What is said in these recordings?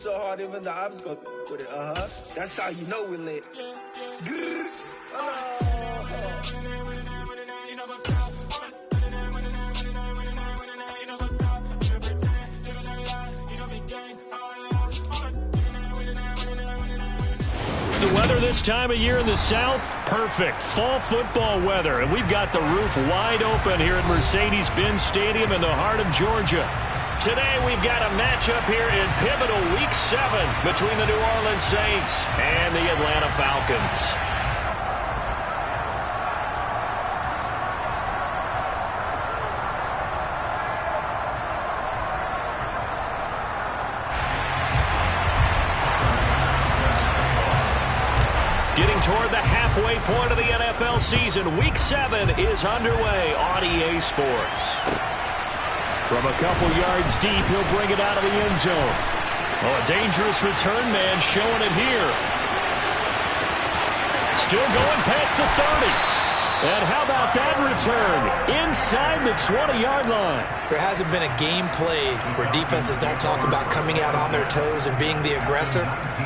So hard, even the ops go with it. That's how you know we lit. The weather this time of year in the South, perfect. Fall football weather, and we've got the roof wide open here at Mercedes-Benz Stadium in the heart of Georgia. Today we've got a matchup here in pivotal Week 7 between the New Orleans Saints and the Atlanta Falcons. Getting toward the halfway point of the NFL season, Week 7 is underway on EA Sports. From a couple yards deep, he'll bring it out of the end zone. Oh, a dangerous return man showing it here. Still going past the 30. And how about that return? Inside the 20-yard line. There hasn't been a game played where defenses don't talk about coming out on their toes and being the aggressor.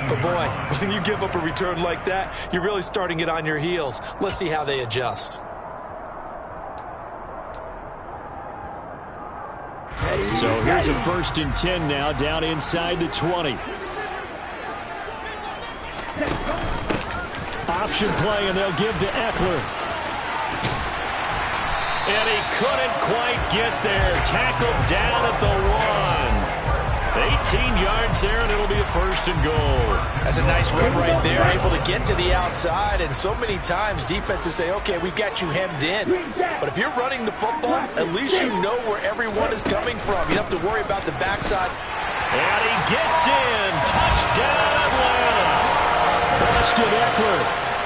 But boy, when you give up a return like that, you're really starting it on your heels. Let's see how they adjust. So here's a 1st and 10 now, down inside the 20. Option play, and they'll give to Eckler. And he couldn't quite get there. Tackled down at the 1. 18 yards there, and it'll be a 1st and goal. That's a nice run right there, able to get to the outside. And so many times defenses say, okay, we've got you hemmed in. But if you're running the football, at least you know where everyone is coming from. You don't have to worry about the backside. And he gets in. Touchdown, Atlanta. Austin Eckler,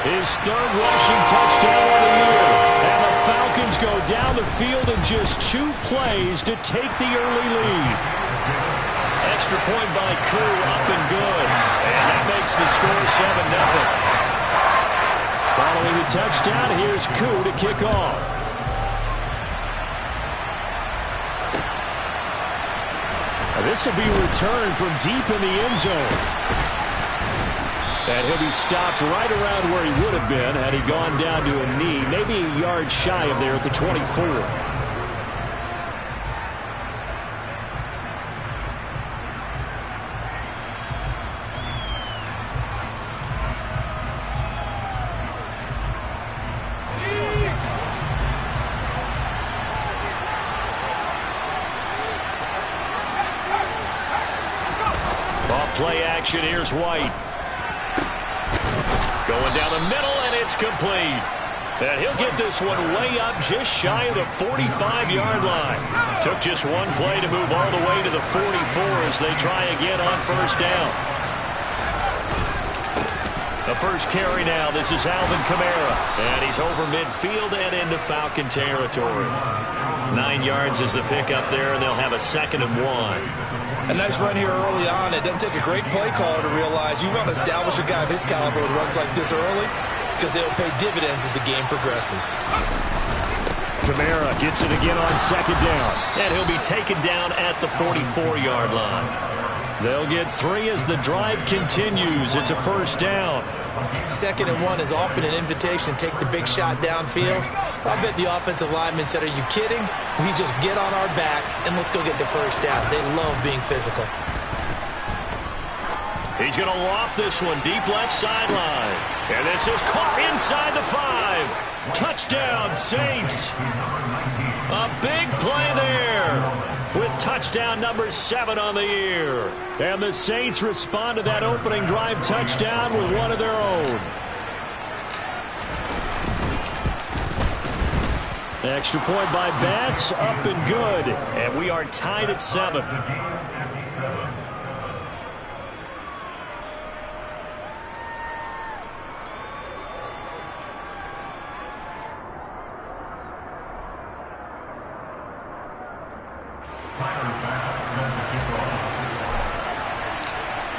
his 3rd rushing touchdown of the year. And the Falcons go down the field in just 2 plays to take the early lead. Extra point by Koo, up and good. And that makes the score 7-0. Following the touchdown, here's Koo to kick off. This will be returned from deep in the end zone. And he'll be stopped right around where he would have been had he gone down to a knee, maybe a yard shy of there at the 24. Play action, here's White. Going down the middle, and it's complete. And he'll get this one way up just shy of the 45-yard line. Took just one play to move all the way to the 44 as they try again on 1st down. The first carry now, this is Alvin Kamara. And he's over midfield and into Falcon territory. 9 yards is the pickup there, and they'll have a 2nd and 1. A nice run here early on. It doesn't take a great play caller to realize you want to establish a guy of his caliber with runs like this early because they'll pay dividends as the game progresses. Kamara gets it again on 2nd down. And he'll be taken down at the 44-yard line. They'll get 3 as the drive continues. It's a 1st down. 2nd and 1 is often an invitation to take the big shot downfield. I bet the offensive lineman said, are you kidding? We just get on our backs and let's go get the 1st down. They love being physical. He's going to loft this one deep left sideline. And this is caught inside the 5. Touchdown, Saints. A big play there with touchdown number 7 on the year. And the Saints respond to that opening drive touchdown with one of their own. Extra point by Bass, up and good. And we are tied at 7.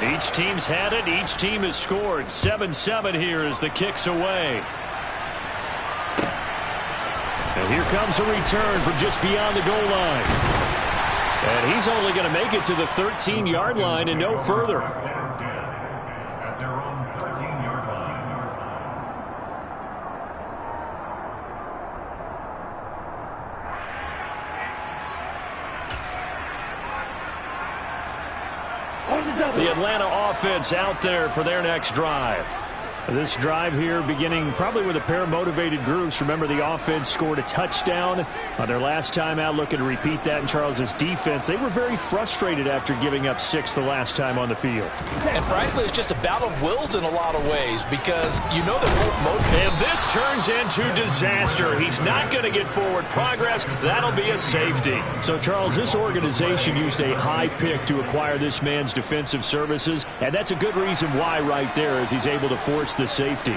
Each team's had it. Each team has scored. 7-7 here as the kick's away. And here comes a return from just beyond the goal line. And he's only going to make it to the 13-yard line and no further. The Atlanta offense out there for their next drive. This drive here beginning probably with a pair of motivated groups. Remember, the offense scored a touchdown on their last time out, looking to repeat that in Charles's defense. They were very frustrated after giving up 6 the last time on the field. And frankly, it's just a battle of wills in a lot of ways because you know they're both motivated. And this turns into disaster. He's not going to get forward progress. That'll be a safety. So, Charles, this organization used a high pick to acquire this man's defensive services, and that's a good reason why right there, as he's able to force the safety.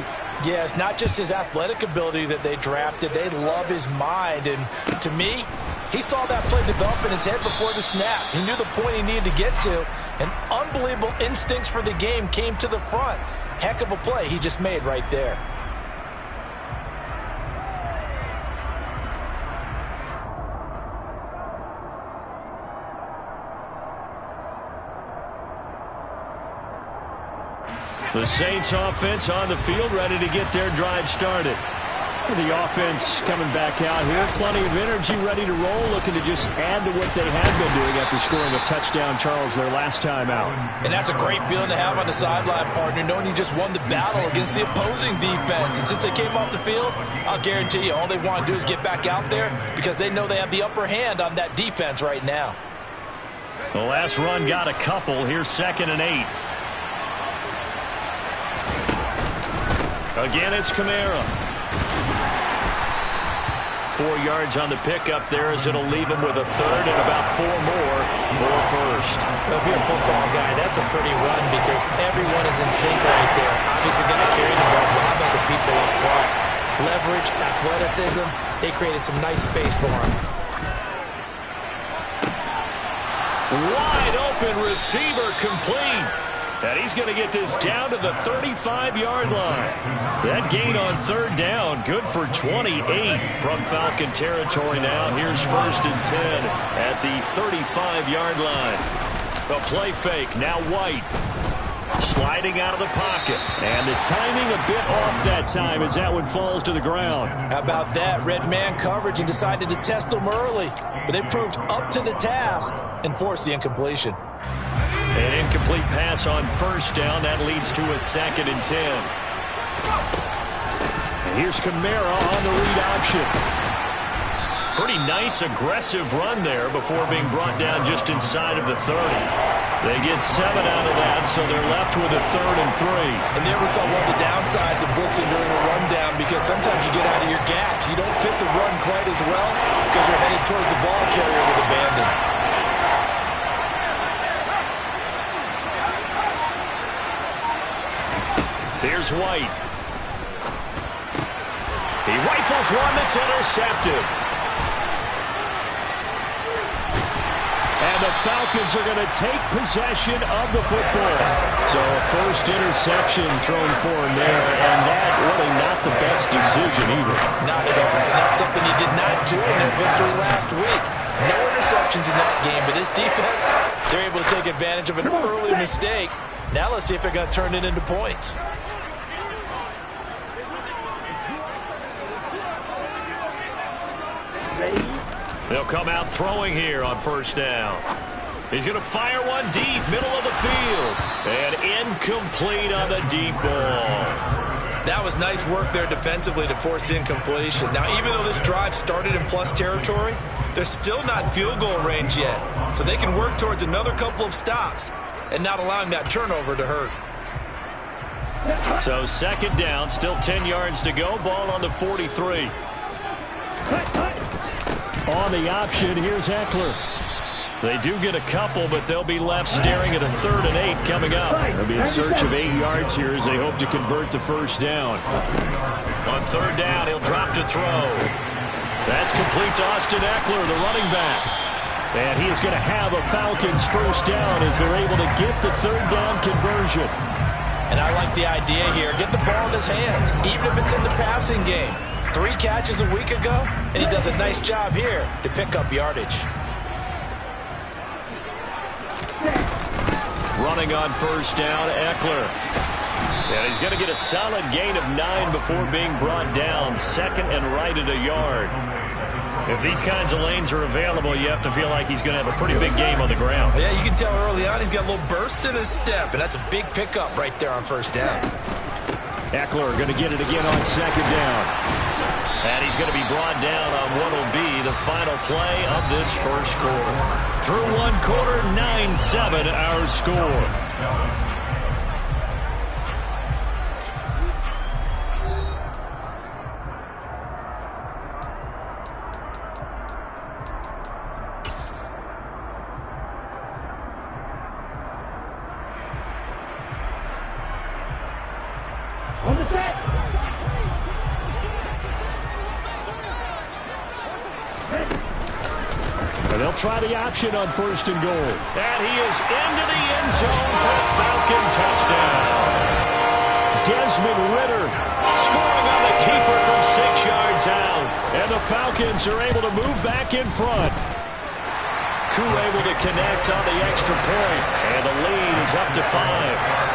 Yeah, it's not just his athletic ability that they drafted. They love his mind. And to me, he saw that play develop in his head before the snap. He knew the point he needed to get to. And unbelievable instincts for the game came to the front. Heck of a play he just made right there. The Saints offense on the field, ready to get their drive started. The offense coming back out here, plenty of energy, ready to roll, looking to just add to what they had been doing after scoring a touchdown, Charles, their last time out. And that's a great feeling to have on the sideline, partner, knowing you just won the battle against the opposing defense. And since they came off the field, I'll guarantee you all they want to do is get back out there because they know they have the upper hand on that defense right now. The last run got a couple. Here's 2nd and 8. Again, it's Kamara. 4 yards on the pickup there as it'll leave him with a 3rd and about 4 more for first. Well, if you're a football guy, that's a pretty run because everyone is in sync right there. Obviously, got to carry the ball, but how about the people up front? Leverage, athleticism, they created some nice space for him. Wide open receiver complete. And he's going to get this down to the 35-yard line. That gain on 3rd down, good for 28 from Falcon territory now. Here's 1st and 10 at the 35-yard line. A play fake, now White. Sliding out of the pocket. And the timing a bit off that time as that one falls to the ground. How about that? Red man coverage and decided to test them early. But they proved up to the task and forced the incompletion. An incomplete pass on 1st down. That leads to a 2nd and 10. And here's Kamara on the read option. Pretty nice, aggressive run there before being brought down just inside of the 30. They get 7 out of that, so they're left with a 3rd and 3. And there we saw one of the downsides of blitzing during a rundown because sometimes you get out of your gaps. You don't fit the run quite as well because you're headed towards the ball carrier with abandon. There's White. He rifles one that's intercepted. And the Falcons are going to take possession of the football. So a first interception thrown for him there, and that really not the best decision either. Not at all. That's something he did not do in their victory last week. No interceptions in that game, but this defense, they're able to take advantage of an early mistake. Now let's see if they're going to turn it into points. They'll come out throwing here on 1st down. He's going to fire one deep, middle of the field. And incomplete on the deep ball. That was nice work there defensively to force incompletion. Now, even though this drive started in plus territory, they're still not in field goal range yet. So they can work towards another couple of stops and not allowing that turnover to hurt. So 2nd down, still 10 yards to go. Ball on the 43. On the option, here's Eckler. They do get a couple, but they'll be left staring at a 3rd and 8 coming up. They'll be in search of 8 yards here as they hope to convert the 1st down. On 3rd down, he'll drop to throw. That's complete to Austin Eckler, the running back. And he is going to have a Falcons 1st down as they're able to get the 3rd down conversion. And I like the idea here. Get the ball in his hands, even if it's in the passing game. 3 catches a week ago, and he does a nice job here to pick up yardage. Running on first down, Eckler. And he's going to get a solid gain of 9 before being brought down. Second and right at a yard. If these kinds of lanes are available, you have to feel like he's going to have a pretty big game on the ground. Yeah, you can tell early on he's got a little burst in his step, and that's a big pickup right there on first down. Eckler going to get it again on second down. And he's going to be brought down on what will be the final play of this first quarter. Through one quarter, 9-7 our score. On the set. And they'll try the option on first and goal. And he is into the end zone for a Falcon touchdown. Desmond Ridder scoring on the keeper from 6 yards out. And the Falcons are able to move back in front. Koo able to connect on the extra point. And the lead is up to 5.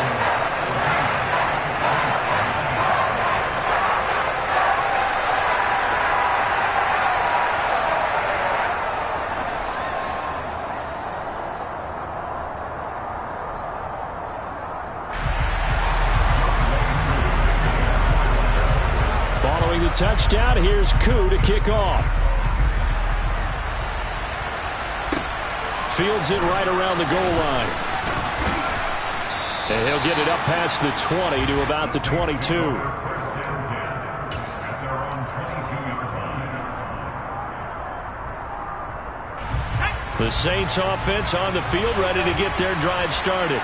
Touchdown. Here's Koo to kick off. Fields it right around the goal line. And he'll get it up past the 20 to about the 22. The Saints offense on the field, ready to get their drive started.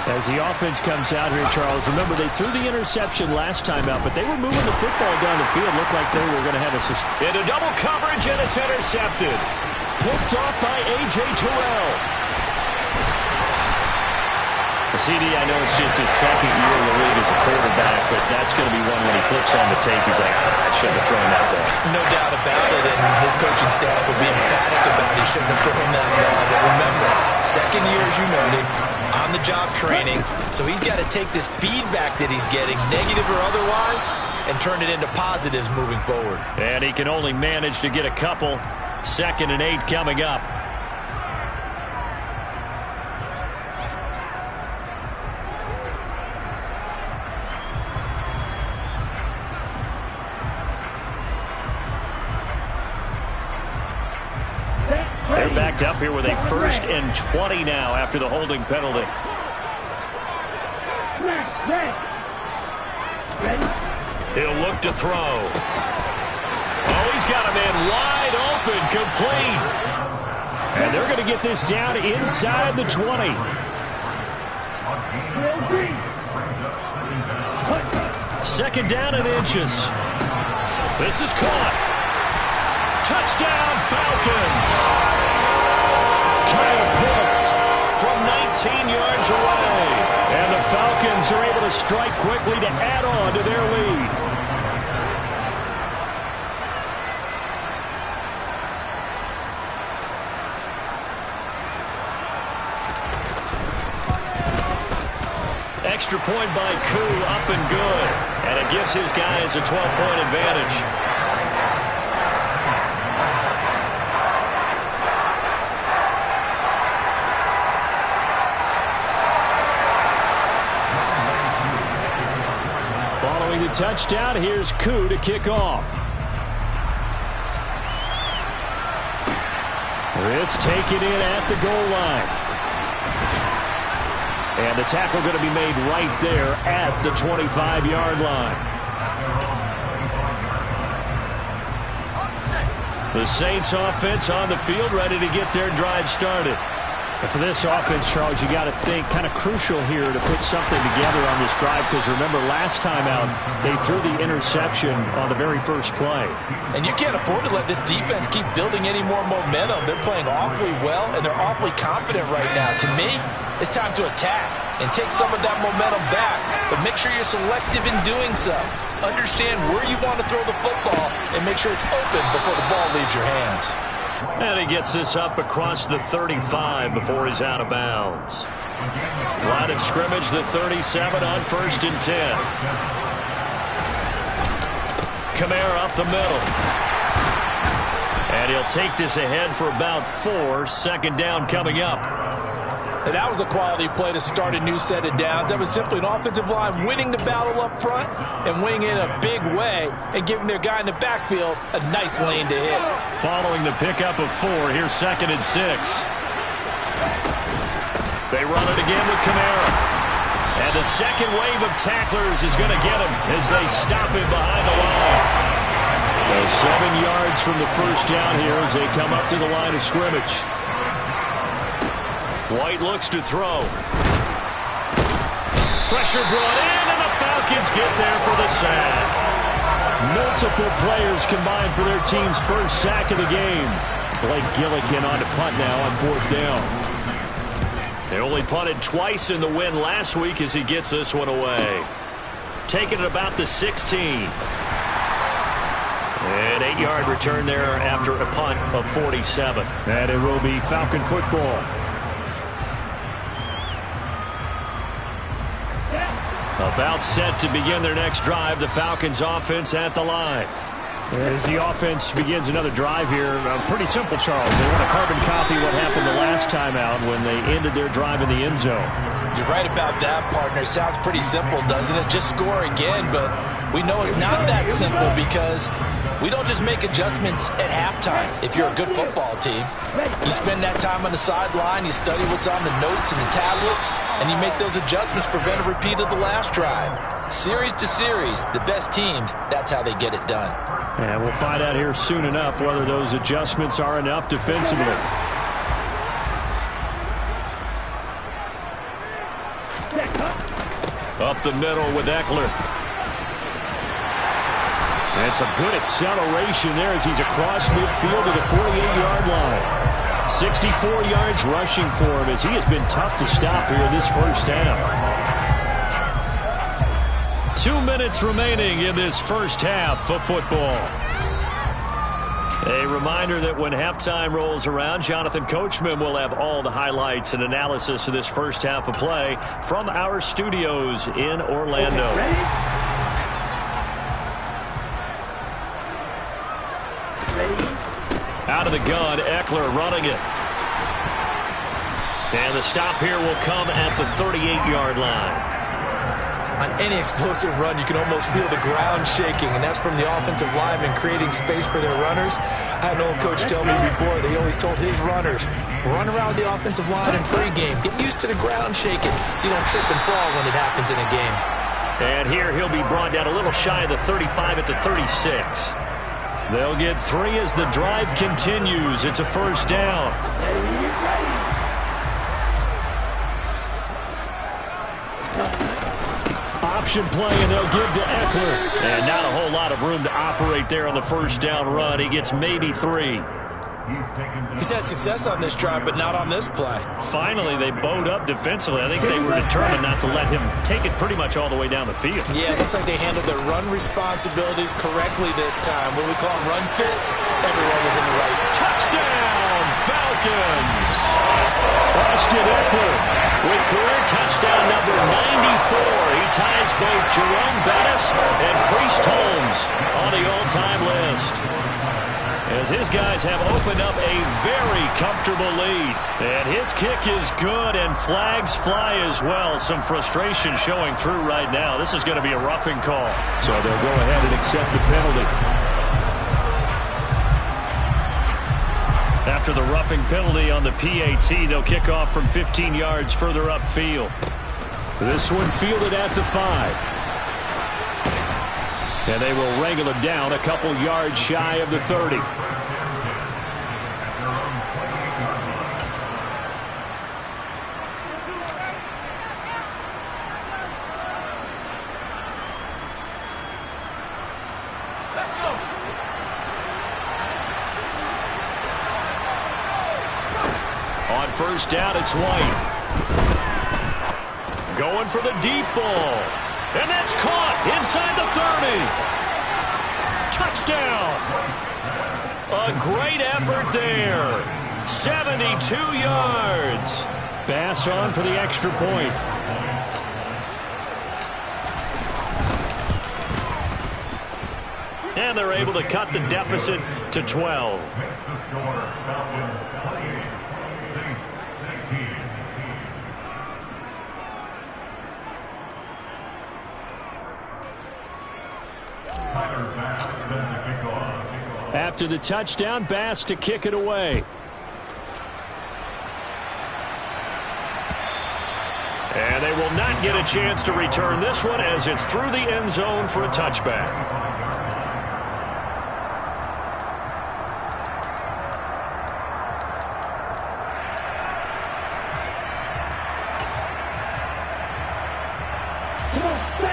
As the offense comes out here, Charles, remember they threw the interception last time out, but they were moving the football down the field. Looked like they were going to have a into double coverage, and it's intercepted. Picked off by A.J. Terrell. CD, I know it's just his second year in the league as a quarterback, but that's going to be one when he flips on the tape. He's like, I shouldn't have thrown that ball. No doubt about it, and his coaching staff will be emphatic about he shouldn't have thrown that ball. But remember, second year, as you noted, on-the-job training, so he's got to take this feedback that he's getting, negative or otherwise, and turn it into positives moving forward. And he can only manage to get a couple. 2nd and 8 coming up. They're backed up here with a 1st and 20 now after the holding penalty. He'll look to throw. Oh, he's got a man wide open, complete. And they're going to get this down inside the 20. Second down and inches. This is caught. Touchdown, Falcons. Kyle Pitts from 19 yards away. And the Falcons are able to strike quickly to add on to their lead. Extra point by Koo, up and good. And it gives his guys a 12-point advantage. Following the touchdown, here's Koo to kick off. This taken in at the goal line. And the tackle going to be made right there at the 25-yard line. The Saints offense on the field, ready to get their drive started. And for this offense, Charles, you got to think kind of crucial here to put something together on this drive, because remember last time out they threw the interception on the very first play. And you can't afford to let this defense keep building any more momentum. They're playing awfully well, and they're awfully confident right now. To me, it's time to attack and take some of that momentum back, but make sure you're selective in doing so. Understand where you want to throw the football and make sure it's open before the ball leaves your hands. And he gets this up across the 35 before he's out of bounds. Line of scrimmage, the 37 on 1st and 10. Kamara up the middle. And he'll take this ahead for about 4. 2nd down coming up. And that was a quality play to start a new set of downs. That was simply an offensive line winning the battle up front and winning it in a big way and giving their guy in the backfield a nice lane to hit. Following the pickup of 4, here's 2nd and 6. They run it again with Kamara. And the second wave of tacklers is going to get him as they stop him behind the line. So 7 yards from the first down here as they come up to the line of scrimmage. White looks to throw. Pressure brought in, and the Falcons get there for the sack. Multiple players combined for their team's first sack of the game. Blake Gillikin on to punt now on 4th down. They only punted twice in the win last week as he gets this one away. Taking it about the 16. An 8-yard return there after a punt of 47. And it will be Falcon football. About set to begin their next drive, the Falcons offense at the line. As the offense begins another drive here, pretty simple, Charles. They want to carbon copy what happened the last time out when they ended their drive in the end zone. You're right about that, partner. Sounds pretty simple, doesn't it? Just score again, but we know it's not that simple because we don't just make adjustments at halftime. If you're a good football team, you spend that time on the sideline, you study what's on the notes and the tablets, and you make those adjustments, prevent a repeat of the last drive. Series to series, the best teams, that's how they get it done. And we'll find out here soon enough whether those adjustments are enough defensively. Up the middle with Eckler. And some good acceleration there as he's across midfield to the 48-yard line. 64 yards rushing for him as he has been tough to stop here in this first half. 2 minutes remaining in this first half of football. A reminder that when halftime rolls around, Jonathan Coachman will have all the highlights and analysis of this first half of play from our studios in Orlando. Out of the gun, Eckler running it. And the stop here will come at the 38-yard line. On any explosive run, you can almost feel the ground shaking, and that's from the offensive linemen creating space for their runners. I had an old coach tell me before, they always told his runners, run around the offensive line in pregame. Get used to the ground shaking so you don't trip and fall when it happens in a game. And here he'll be brought down a little shy of the 35 at the 36. They'll get 3 as the drive continues. It's a first down. Option play, and they'll give to Eckler. And not a whole lot of room to operate there on the first down run. He gets maybe 3. He's had success on this drive, but not on this play. Finally, they bowed up defensively. I think they were determined not to let him take it pretty much all the way down the field. Yeah, it looks like they handled their run responsibilities correctly this time. What we call them run fits, everyone was in the right. Touchdown, Falcons! Austin Eckler with career touchdown number 94. He ties both Jerome Bettis and Priest Holmes on the all-time list, as his guys have opened up a very comfortable lead. And his kick is good, and flags fly as well. Some frustration showing through right now. This is going to be a roughing call. So they'll go ahead and accept the penalty. After the roughing penalty on the PAT, they'll kick off from 15 yards further upfield. This one fielded at the 5. And they will wrangle it down a couple yards shy of the 30. On first down, it's White. Going for the deep ball. And that's caught inside the 30. Touchdown. A great effort there. 72 yards. Bass on for the extra point. And they're able to cut the deficit to 12. After the touchdown, Bass to kick it away. And they will not get a chance to return this one as it's through the end zone for a touchback.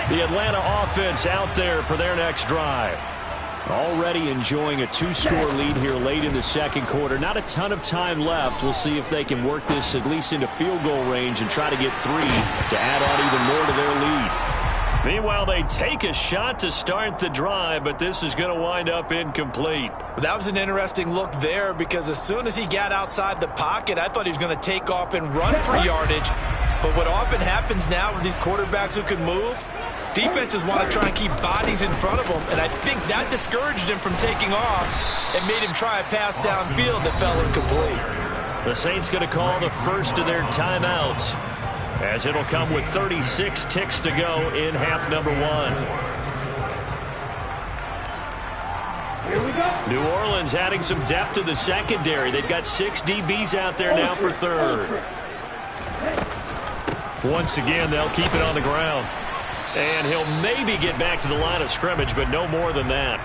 The Atlanta offense out there for their next drive. Already enjoying a 2-score lead here late in the second quarter. Not a ton of time left. We'll see if they can work this at least into field goal range and try to get 3 to add on even more to their lead. Meanwhile, they take a shot to start the drive, but this is going to wind up incomplete. That was an interesting look there because as soon as he got outside the pocket, I thought he was going to take off and run for yardage. But what often happens now with these quarterbacks who can move, defenses want to try and keep bodies in front of them, and I think that discouraged him from taking off and made him try a pass downfield that fell incomplete. The Saints going to call the first of their timeouts, as it'll come with 36 ticks to go in half number 1. Here we go. New Orleans adding some depth to the secondary. They've got 6 DBs out there now for third. Once again, they'll keep it on the ground. And he'll maybe get back to the line of scrimmage, but no more than that.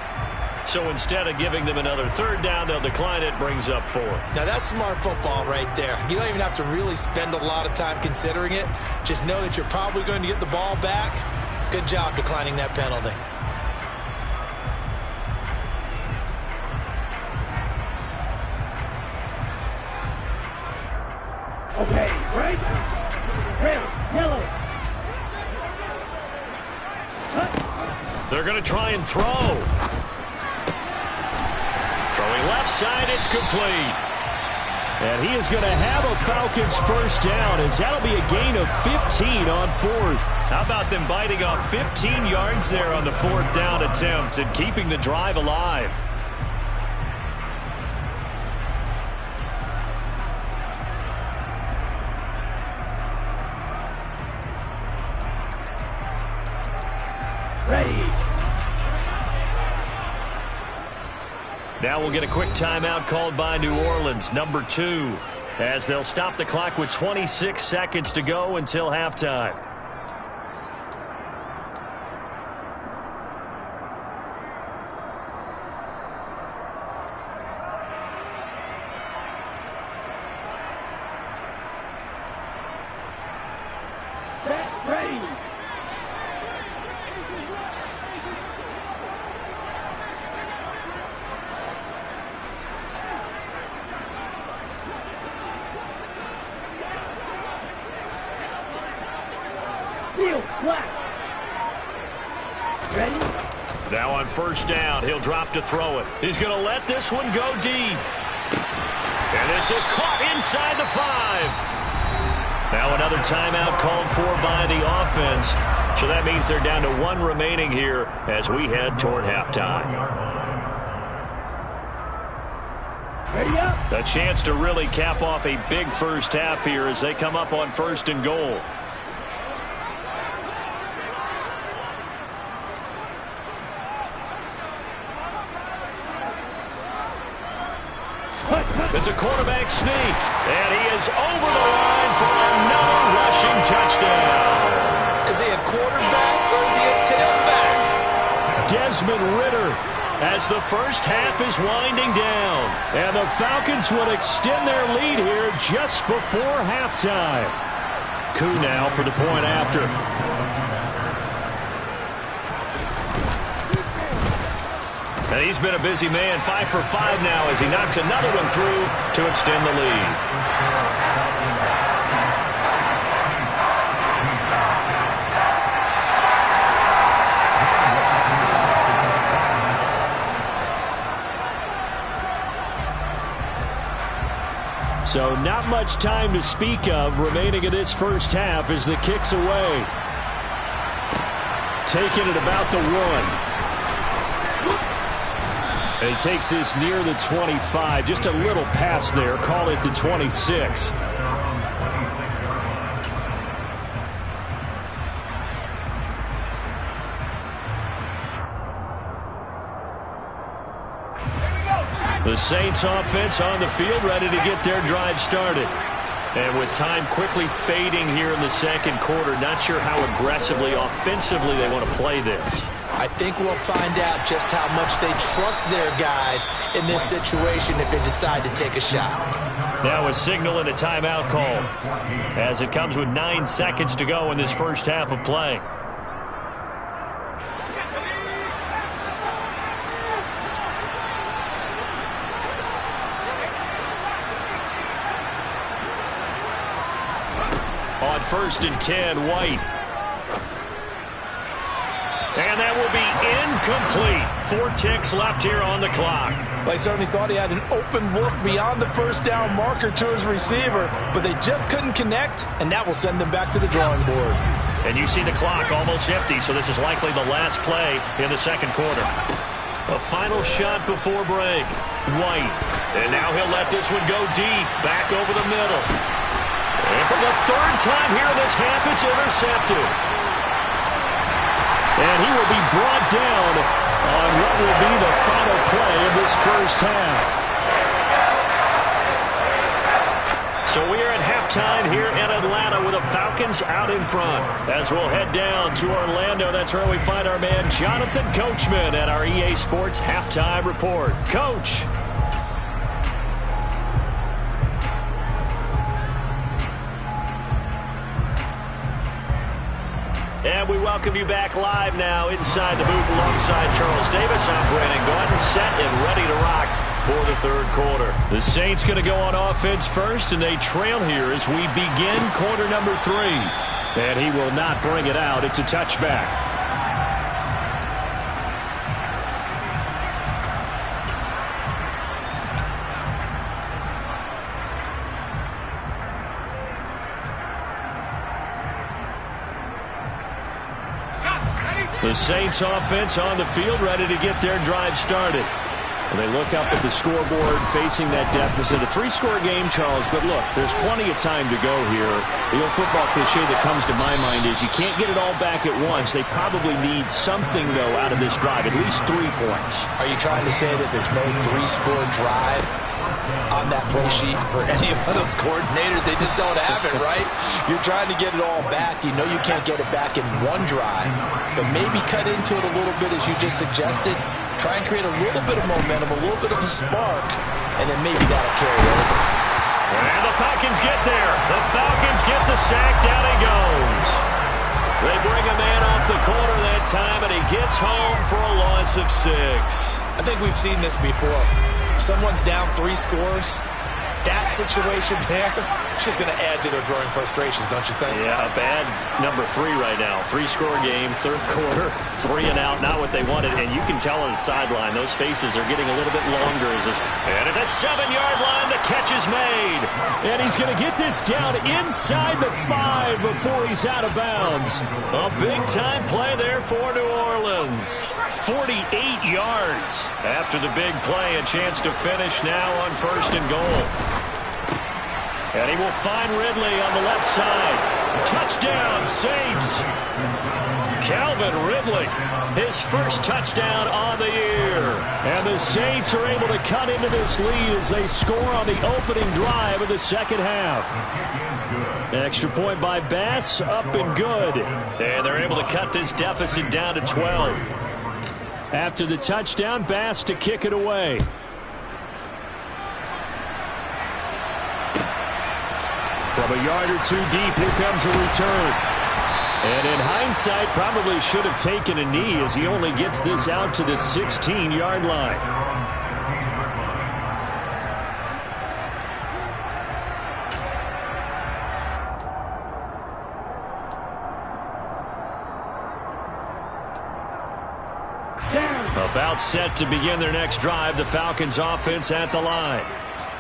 So instead of giving them another third down, they'll decline it, brings up 4. Now that's smart football right there. You don't even have to really spend a lot of time considering it. Just know that you're probably going to get the ball back. Good job declining that penalty. Okay, right? Red, yellow. They're going to try and throw. Throwing left side, it's complete. And he is going to have a Falcons first down, as that'll be a gain of 15 on 4th. How about them biting off 15 yards there on the 4th down attempt and keeping the drive alive? Ready. Now we'll get a quick timeout called by New Orleans, number 2, as they'll stop the clock with 26 seconds to go until halftime. Ready. Ready? Now on first down, he'll drop to throw it. He's going to let this one go deep. And this is caught inside the 5. Now another timeout called for by the offense. So that means they're down to 1 remaining here as we head toward halftime. Ready up. A chance to really cap off a big first half here as they come up on 1st and goal. It's a quarterback sneak, and he is over the line for another rushing touchdown. Is he a quarterback or is he a tailback? Desmond Ridder, as the first half is winding down, and the Falcons will extend their lead here just before halftime. Koo now for the point after. And he's been a busy man, 5 for 5 now as he knocks another one through to extend the lead. So not much time to speak of remaining in this first half as the kick's away. Taking it about the 1. And he takes this near the 25. Just a little pass there. Call it the 26. The Saints offense on the field, ready to get their drive started. And with time quickly fading here in the second quarter, not sure how aggressively, offensively they want to play this. I think we'll find out just how much they trust their guys in this situation if they decide to take a shot. Now a signal and a timeout call as it comes with 9 seconds to go in this first half of play. On 1st and 10, White. And that will be incomplete. 4 ticks left here on the clock. They certainly thought he had an open look beyond the first down marker to his receiver, but they just couldn't connect, and that will send them back to the drawing board. And you see the clock almost empty, so this is likely the last play in the second quarter. A final shot before break. White. And now he'll let this one go deep, back over the middle. And for the 3rd time here in this half, it's intercepted. And he will be brought down on what will be the final play of this first half. So we are at halftime here in Atlanta with the Falcons out in front. As we'll head down to Orlando, that's where we find our man Jonathan Coachman at our EA Sports Halftime Report. Coach. And we welcome you back live now inside the booth alongside Charles Davis. I'm Brandon Gaudin, set and ready to rock for the third quarter. The Saints going to go on offense first, and they trail here as we begin quarter number 3. And he will not bring it out. It's a touchback. The Saints offense on the field, ready to get their drive started. And they look up at the scoreboard facing that deficit. A 3-score game, Charles, but look, there's plenty of time to go here. The old football cliche that comes to my mind is you can't get it all back at once. They probably need something, though, out of this drive, at least 3 points. Are you trying to say that there's no 3-score drive on that play sheet for any of those coordinators? They just don't have it, right? You're trying to get it all back. You know you can't get it back in one drive, but maybe cut into it a little bit as you just suggested. Try and create a little bit of momentum, a little bit of a spark, and then maybe that'll carry over. And the Falcons get there. The Falcons get the sack. Down he goes. They bring a man off the corner that time, and he gets home for a loss of 6. I think we've seen this before. Someone's down 3 scores. That situation there, it's just going to add to their growing frustrations, don't you think? Yeah, bad number 3 right now. 3-score game, third quarter, 3 and out, not what they wanted. And you can tell on the sideline, those faces are getting a little bit longer. And at the 7-yard line, the catch is made. And he's going to get this down inside the 5 before he's out of bounds. A big-time play there for New Orleans. 48 yards after the big play. A chance to finish now on 1st and goal. And he will find Ridley on the left side. Touchdown, Saints. Calvin Ridley, his first touchdown on the year. And the Saints are able to cut into this lead as they score on the opening drive of the second half. An extra point by Bass, up and good. And they're able to cut this deficit down to 12. After the touchdown, Bass to kick it away. From a yard or 2 deep, here comes a return. And in hindsight, probably should have taken a knee as he only gets this out to the 16-yard line. About set to begin their next drive, the Falcons offense at the line.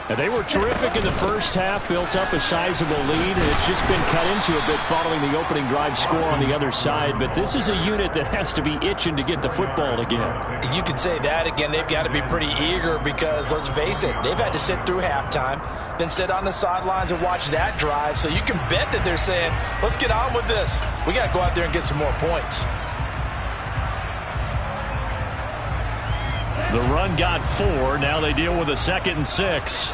And they were terrific in the first half, built up a sizable lead, and it's just been cut into a bit following the opening drive score on the other side. But this is a unit that has to be itching to get the football again. You could say that again. They've got to be pretty eager because, let's face it, they've had to sit through halftime, then sit on the sidelines and watch that drive. So you can bet that they're saying, let's get on with this. We got to go out there and get some more points. The run got 4. Now they deal with a 2nd and 6.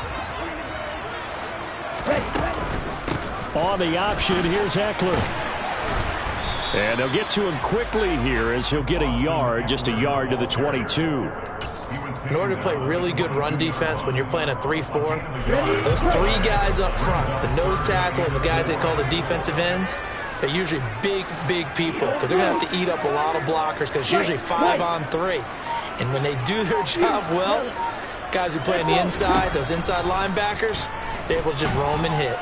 On the option, here's Ekeler. And they'll get to him quickly here as he'll get a yard, just a yard to the 22. In order to play really good run defense when you're playing a 3-4, those 3 guys up front, the nose tackle and the guys they call the defensive ends, they're usually big, big people because they're going to have to eat up a lot of blockers because it's usually 5 on 3. And when they do their job well, guys who play on the inside, those inside linebackers, they're able to just roam and hit.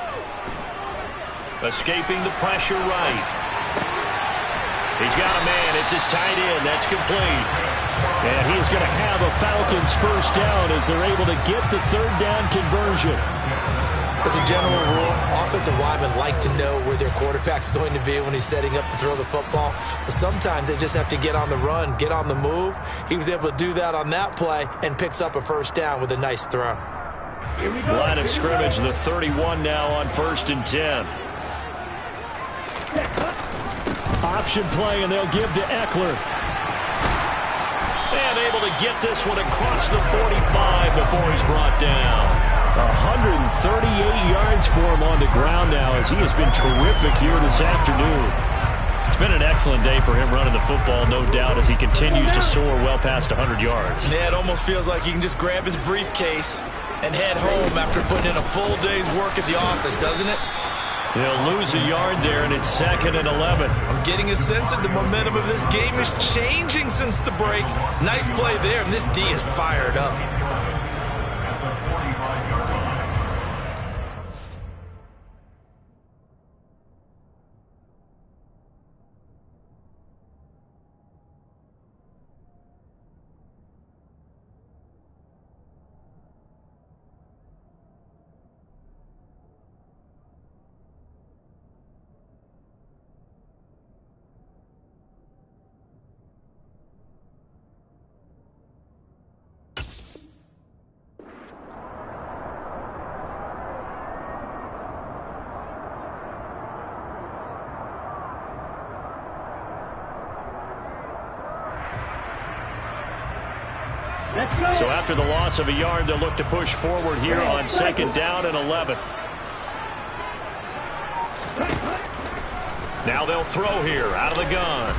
Escaping the pressure right. He's got a man. It's his tight end. That's complete. And he's going to have a Falcons first down as they're able to get the 3rd down conversion. As a general rule, offensive linemen like to know where their quarterback's going to be when he's setting up to throw the football. But sometimes they just have to get on the run, get on the move. He was able to do that on that play and picks up a first down with a nice throw. Line of scrimmage, the 31 now on 1st and 10. Option play, and they'll give to Ekeler. And able to get this one across the 45 before he's brought down. 138 yards for him on the ground now as he has been terrific here this afternoon. It's been an excellent day for him running the football, no doubt, as he continues to soar well past 100 yards. Yeah, it almost feels like he can just grab his briefcase and head home after putting in a full day's work at the office, doesn't it? They'll lose a yard there, and it's 2nd and 11. I'm getting a sense that the momentum of this game is changing since the break. Nice play there, and this D is fired up. So after the loss of a yard, they'll look to push forward here on 2nd down and 11. Now they'll throw here out of the gun.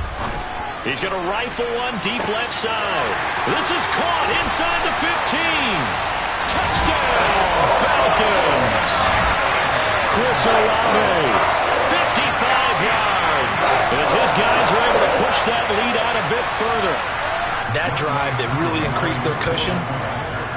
He's going to rifle one deep left side. This is caught inside the 15. Touchdown, Falcons. Chris Olave, 55 yards. As his guys are able to push that lead out a bit further. That drive that really increased their cushion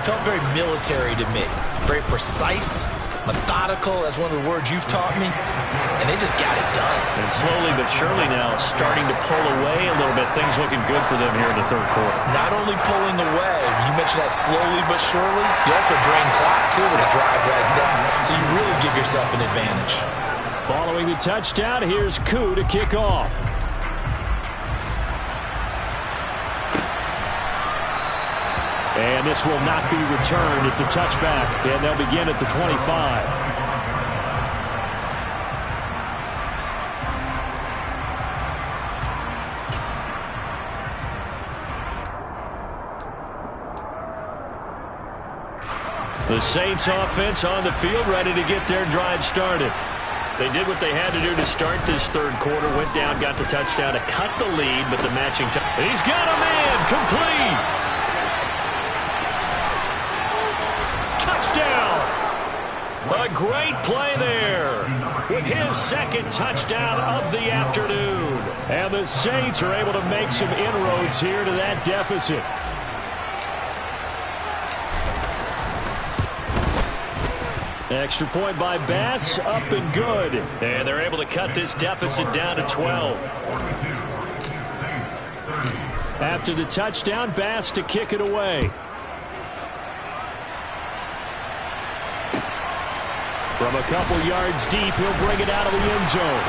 felt very military to me. Very precise, methodical, that's one of the words you've taught me, and they just got it done. And slowly but surely now starting to pull away a little bit. Things looking good for them here in the 3rd quarter. Not only pulling away, you mentioned that slowly but surely, you also drain clock too with a drive like that, so you really give yourself an advantage. Following the touchdown, here's Koo to kick off. And this will not be returned. It's a touchback, and they'll begin at the 25. The Saints offense on the field, ready to get their drive started. They did what they had to do to start this 3rd quarter. Went down, got the touchdown to cut the lead, but the matching he's got a man, complete. Touchdown! A great play there with his 2nd touchdown of the afternoon. And the Saints are able to make some inroads here to that deficit. Extra point by Bass, up and good. And they're able to cut this deficit down to 12. After the touchdown, Bass to kick it away. From a couple yards deep, he'll bring it out of the end zone.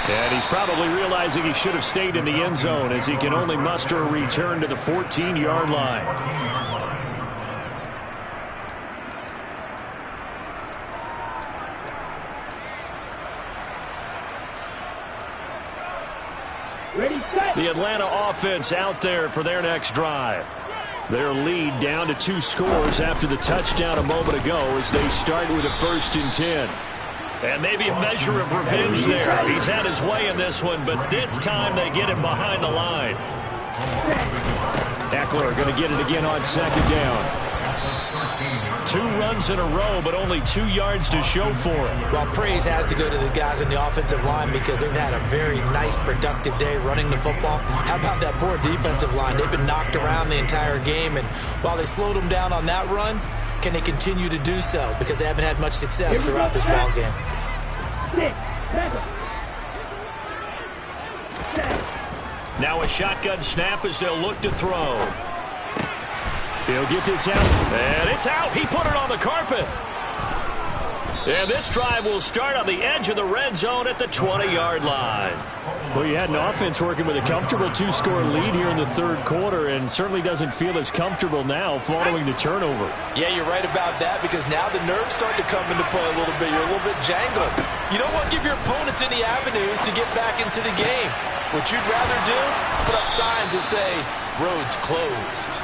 And he's probably realizing he should have stayed in the end zone as he can only muster a return to the 14-yard line. Ready, set. The Atlanta offense out there for their next drive. Their lead down to 2 scores after the touchdown a moment ago as they start with a 1st and 10. And maybe a measure of revenge there. He's had his way in this one, but this time they get him behind the line. Eckler going to get it again on 2nd down. 2 runs in a row, but only 2 yards to show for it. Well, praise has to go to the guys in the offensive line because they've had a very nice, productive day running the football. How about that poor defensive line? They've been knocked around the entire game, and while they slowed them down on that run, can they continue to do so? Because they haven't had much success throughout this ball game. Now a shotgun snap as they'll look to throw. He'll get this out, and it's out. He put it on the carpet. And this drive will start on the edge of the red zone at the 20-yard line. Well, you had an offense working with a comfortable 2-score lead here in the 3rd quarter and certainly doesn't feel as comfortable now following the turnover. Yeah, you're right about that because now the nerves start to come into play a little bit. You're a little bit jangled. You don't want to give your opponents any avenues to get back into the game. What you'd rather do, put up signs that say, roads closed.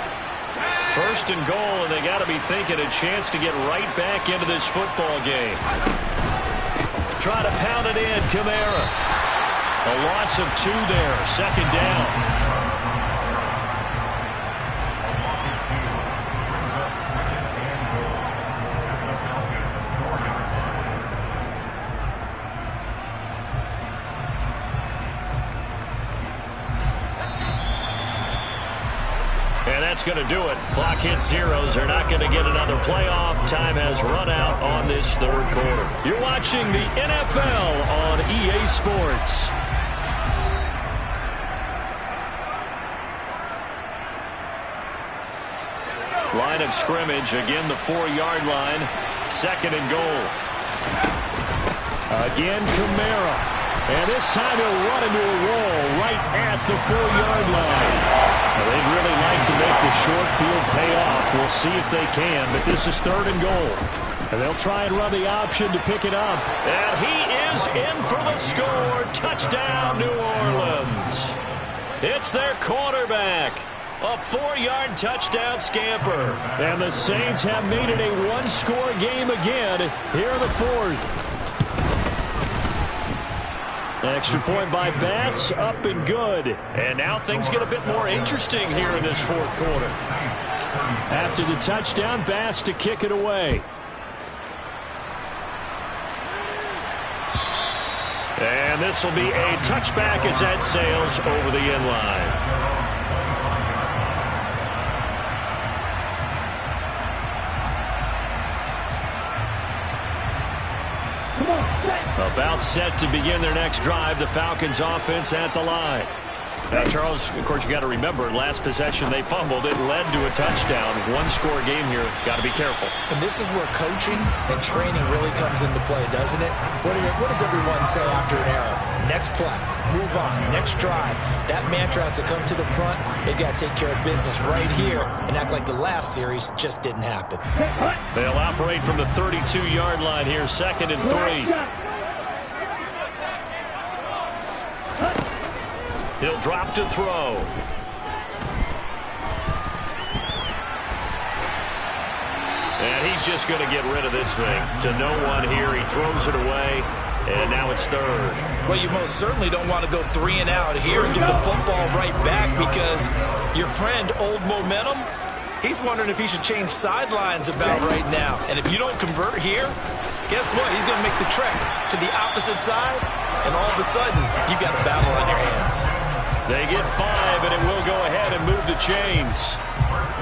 1st and goal, and they got to be thinking a chance to get right back into this football game. Try to pound it in, Kamara. A loss of 2 there, 2nd down. And that's going to do it. Clock hits zeros. They're not going to get another playoff. Time has run out on this 3rd quarter. You're watching the NFL on EA Sports. Line of scrimmage. Again, the 4-yard line. 2nd and goal. Again, Kamara. And this time he'll run into a roll right at the 4-yard line. Now, they'd really like to make the short field pay off. We'll see if they can, but this is 3rd and goal. And they'll try and run the option to pick it up. And he is in for the score. Touchdown, New Orleans. It's their quarterback. A 4-yard touchdown scamper. And the Saints have made it a 1-score game again here in the 4th. Extra point by Bass, up and good. And now things get a bit more interesting here in this 4th quarter. After the touchdown, Bass to kick it away. And this will be a touchback as that sails over the end line. About set to begin their next drive. The Falcons offense at the line. Now, Charles, of course, you got to remember, last possession they fumbled. It led to a touchdown. 1-score game here. Got to be careful. And this is where coaching and training really comes into play, doesn't it? What does everyone say after an error? Next play. Move on. Next drive. That mantra has to come to the front. They got to take care of business right here and act like the last series just didn't happen. They'll operate from the 32-yard line here. 2nd and 3. He'll drop to throw. And he's just going to get rid of this thing. To no one here. He throws it away. And now it's 3rd. Well, you most certainly don't want to go 3 and out here and get the football right back because your friend, Old Momentum, he's wondering if he should change sidelines about right now. And if you don't convert here, guess what? He's going to make the trek to the opposite side. And all of a sudden, you've got a battle on your hands. They get 5, and it will go ahead and move the chains.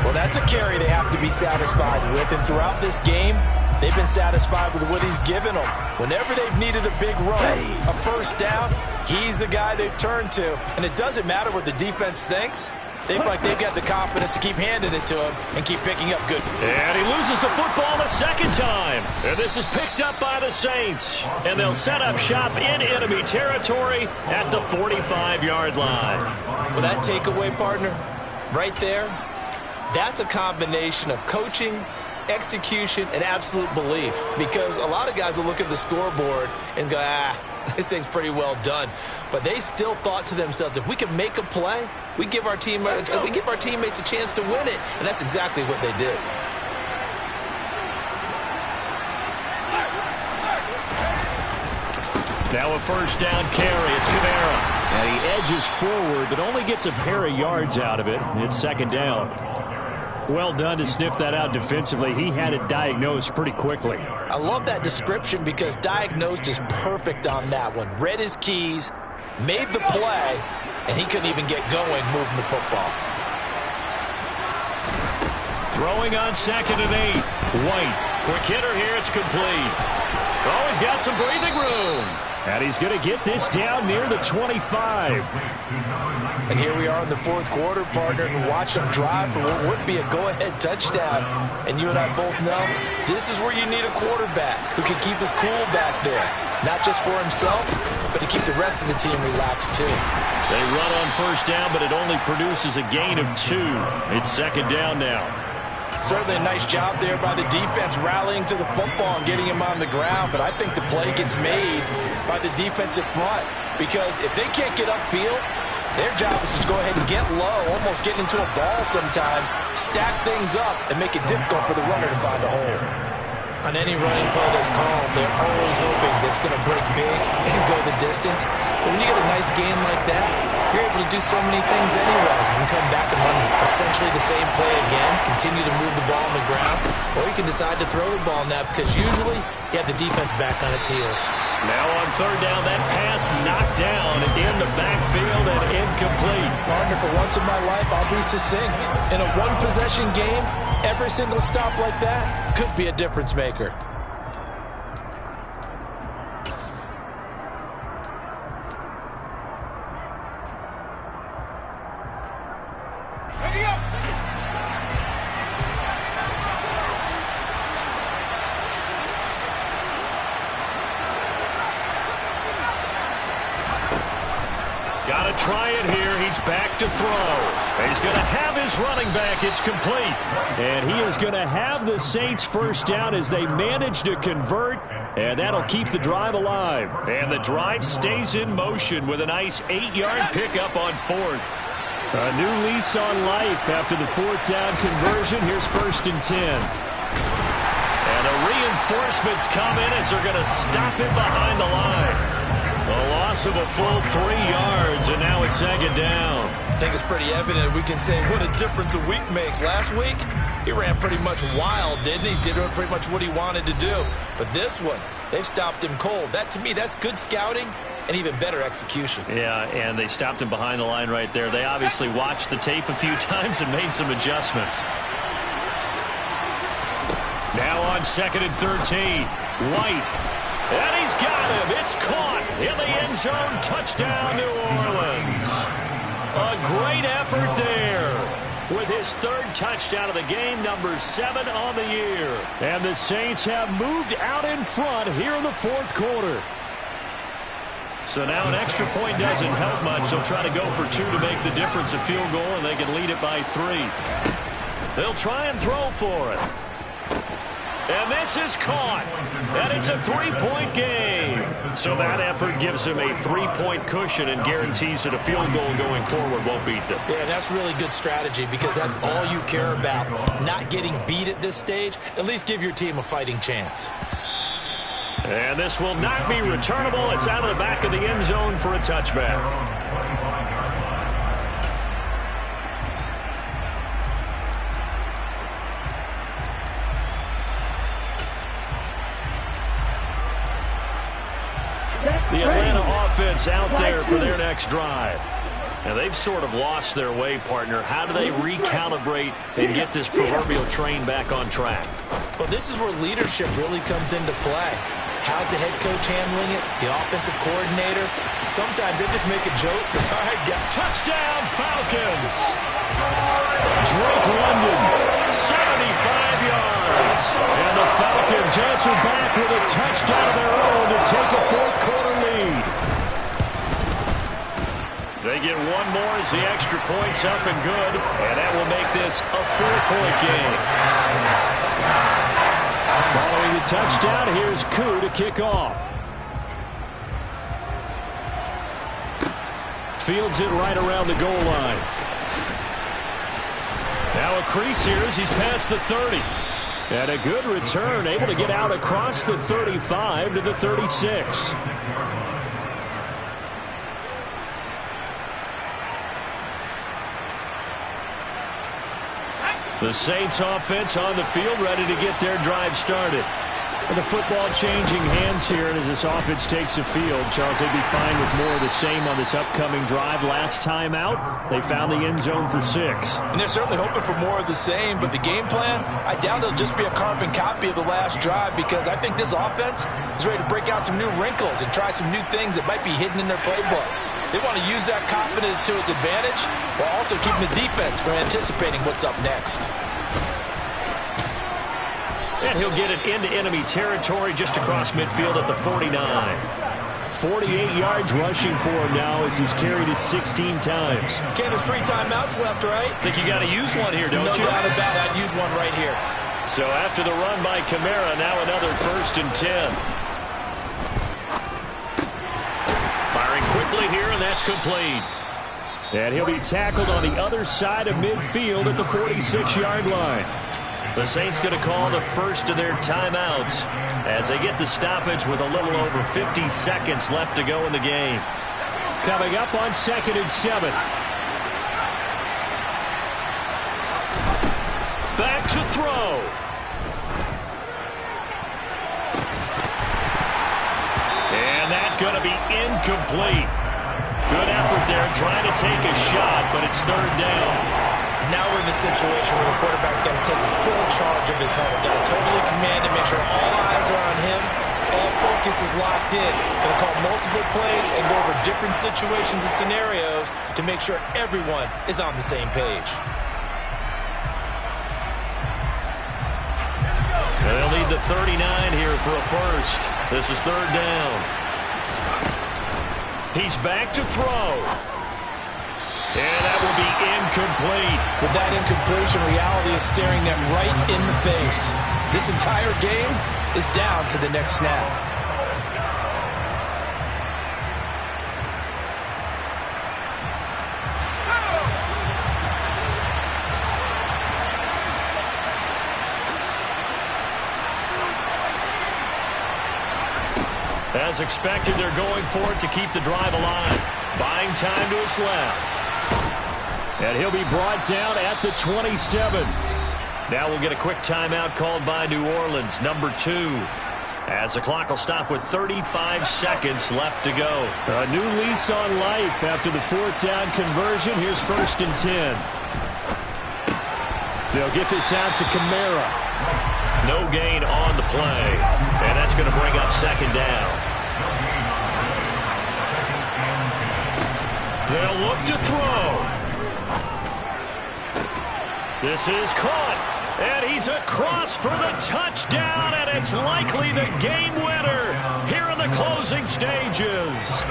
Well, that's a carry they have to be satisfied with. And throughout this game, they've been satisfied with what he's given them. Whenever they've needed a big run, a 1st down, he's the guy they've turned to. And it doesn't matter what the defense thinks. look like they've got the confidence to keep handing it to him and keep picking up good. And he loses the football the second time. And this is picked up by the Saints. And they'll set up shop in enemy territory at the 45-yard line. Well, that takeaway, partner, right there, that's a combination of coaching, execution, and absolute belief. Because a lot of guys will look at the scoreboard and go, this thing's pretty well done. But they still thought to themselves, if we can make a play, we give our teammates a chance to win it. And that's exactly what they did. Now a first down carry. It's Kamara. And he edges forward, but only gets a pair of yards out of it. It's second down. Well done to sniff that out defensively. He had it diagnosed pretty quickly. I love that description because diagnosed is perfect on that one. Read his keys, made the play, and he couldn't even get going moving the football. Throwing on 2nd and 8. White. Quick hitter here. It's complete. Oh, he's got some breathing room. And he's going to get this down near the 25. And here we are in the fourth quarter, partner, and watch them drive for what would be a go-ahead touchdown. And you and I both know this is where you need a quarterback who can keep his cool back there. Not just for himself, but to keep the rest of the team relaxed too. They run on first down, but it only produces a gain of 2. It's second down now. Certainly a nice job there by the defense rallying to the football and getting him on the ground. But I think the play gets made by the defensive front because if they can't get upfield, their job is to go ahead and get low, almost get into a ball sometimes, stack things up, and make it difficult for the runner to find a hole. On any running play that's called, they're always hoping that it's going to break big and go the distance. But when you get a nice game like that, you're able to do so many things anyway. You can come back and run essentially the same play again, continue to move the ball on the ground, or you can decide to throw the ball now because usually you have the defense back on its heels. Now on third down, that pass knocked down in the backfield and incomplete. Partner, for once in my life, I'll be succinct. In a one-possession game, every single stop like that could be a difference maker. Got to try it here. He's back to throw. He's going to have his running back. It's complete. And he is going to have the Saints first down as they manage to convert. And that'll keep the drive alive. And the drive stays in motion with a nice 8-yard pickup on 4th. A new lease on life after the 4th down conversion. Here's 1st and 10. And the reinforcements come in as they're going to stop him behind the line. A loss of a full 3 yards, and now it's second down. I think it's pretty evident. We can say what a difference a week makes. Last week, he ran pretty much wild, didn't he? Did pretty much what he wanted to do. But this one, they've stopped him cold. That, to me, that's good scouting and even better execution. Yeah, and they stopped him behind the line right there. They obviously watched the tape a few times and made some adjustments. Now on 2nd and 13, White. And he's got him. It's caught in the end zone. Touchdown, New Orleans. A great effort there with his 3rd touchdown of the game, number 7 on the year. And the Saints have moved out in front here in the 4th quarter. So now an extra point doesn't help much. They'll try to go for 2 to make the difference a field goal, and they can lead it by 3. They'll try and throw for it. And this is caught. And it's a 3-point game. So that effort gives them a 3-point cushion and guarantees that a field goal going forward won't beat them. Yeah, that's really good strategy because that's all you care about. Not getting beat at this stage. At least give your team a fighting chance. And this will not be returnable. It's out of the back of the end zone for a touchback. The Atlanta offense out there for their next drive. Now, they've sort of lost their way, partner. How do they recalibrate and get this proverbial train back on track? Well, this is where leadership really comes into play. How's the head coach handling it? The offensive coordinator? Sometimes they just make a joke. All right, touchdown, Falcons! Drake London. 75 yards. And the Falcons answer back with a touchdown of their own to take a fourth-quarter lead. They get one more as the extra point's up and good, and that will make this a 4-point game. Following the touchdown, here's Koo to kick off. Fields it right around the goal line. Now a crease here as he's past the 30. And a good return, able to get out across the 35 to the 36. The Saints offense on the field, ready to get their drive started. And the football changing hands here, and as this offense takes the field, Charles, they'd be fine with more of the same on this upcoming drive. Last time out, they found the end zone for 6. And they're certainly hoping for more of the same, but the game plan, I doubt it'll just be a carbon copy of the last drive, because I think this offense is ready to break out some new wrinkles and try some new things that might be hidden in their playbook. They want to use that confidence to its advantage while also keeping the defense from anticipating what's up next. And he'll get it into enemy territory just across midfield at the 49. 48 yards rushing for him now as he's carried it 16 times. Ken, there's 3 timeouts left, right? Think you got to use one here, don't you? No doubt about it. I'd use one right here. So after the run by Kamara, now another 1st and 10. Firing quickly here, and that's complete. And he'll be tackled on the other side of midfield at the 46-yard line. The Saints going to call the first of their timeouts as they get the stoppage with a little over 50 seconds left to go in the game. Coming up on 2nd and 7. Back to throw. And that's going to be incomplete. Good effort there trying to take a shot, but it's 3rd down. Now we're in the situation where the quarterback's got to take full charge of his huddle. Got to totally command it, make sure all eyes are on him. All focus is locked in. Going to call multiple plays and go over different situations and scenarios to make sure everyone is on the same page. And they'll need the 39 here for a first. This is 3rd down. He's back to throw. And that will be incomplete. With that incompletion, reality is staring them right in the face. This entire game is down to the next snap. As expected, they're going for it to keep the drive alive. Buying time to his left. And he'll be brought down at the 27. Now we'll get a quick timeout called by New Orleans, number 2. As the clock will stop with 35 seconds left to go. A new lease on life after the 4th down conversion. Here's 1st and 10. They'll get this out to Kamara. No gain on the play. And that's going to bring up 2nd down. They'll look to throw. This is caught, and he's across for the touchdown, and it's likely the game winner here in the closing stages.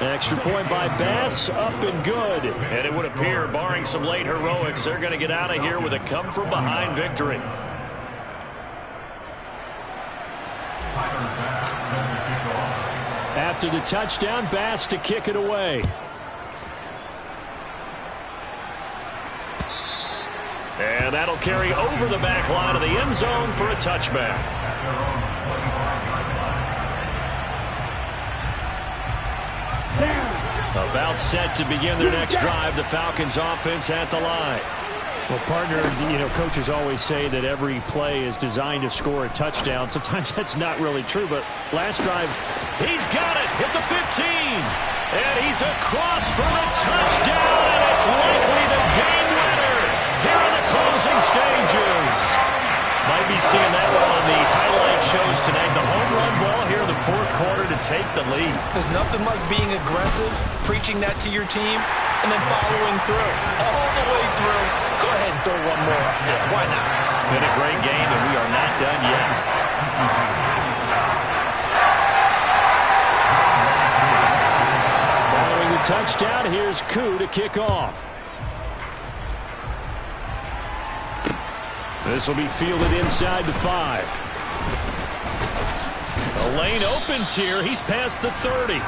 Extra point by Bass, up and good. And it would appear, barring some late heroics, they're going to get out of here with a come-from-behind victory. After the touchdown, Bass to kick it away. And that'll carry over the back line of the end zone for a touchback. About set to begin their next drive. The Falcons offense at the line. Well, partner, coaches always say that every play is designed to score a touchdown. Sometimes that's not really true, but last drive, he's got it at the 15. And he's across for the touchdown, and it's likely the game winner here in the closing stages. Might be seeing that one on the highlight shows tonight. The home run ball here in the fourth quarter to take the lead. There's nothing like being aggressive, preaching that to your team, and then following through. All the way through. Go ahead and throw one more up there. Why not? Been a great game, and we are not done yet. Following the touchdown, here's Koo to kick off. This will be fielded inside the 5. The lane opens here. He's past the 30. Well,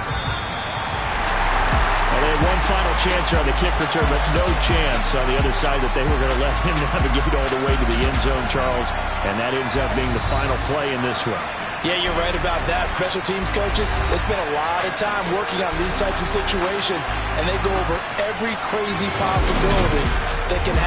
they had one final chance here on the kick return, but no chance on the other side that they were going to let him navigate all the way to the end zone, Charles. And that ends up being the final play in this one. Yeah, you're right about that. Special teams coaches, they spend a lot of time working on these types of situations, and they go over every crazy possibility that can happen.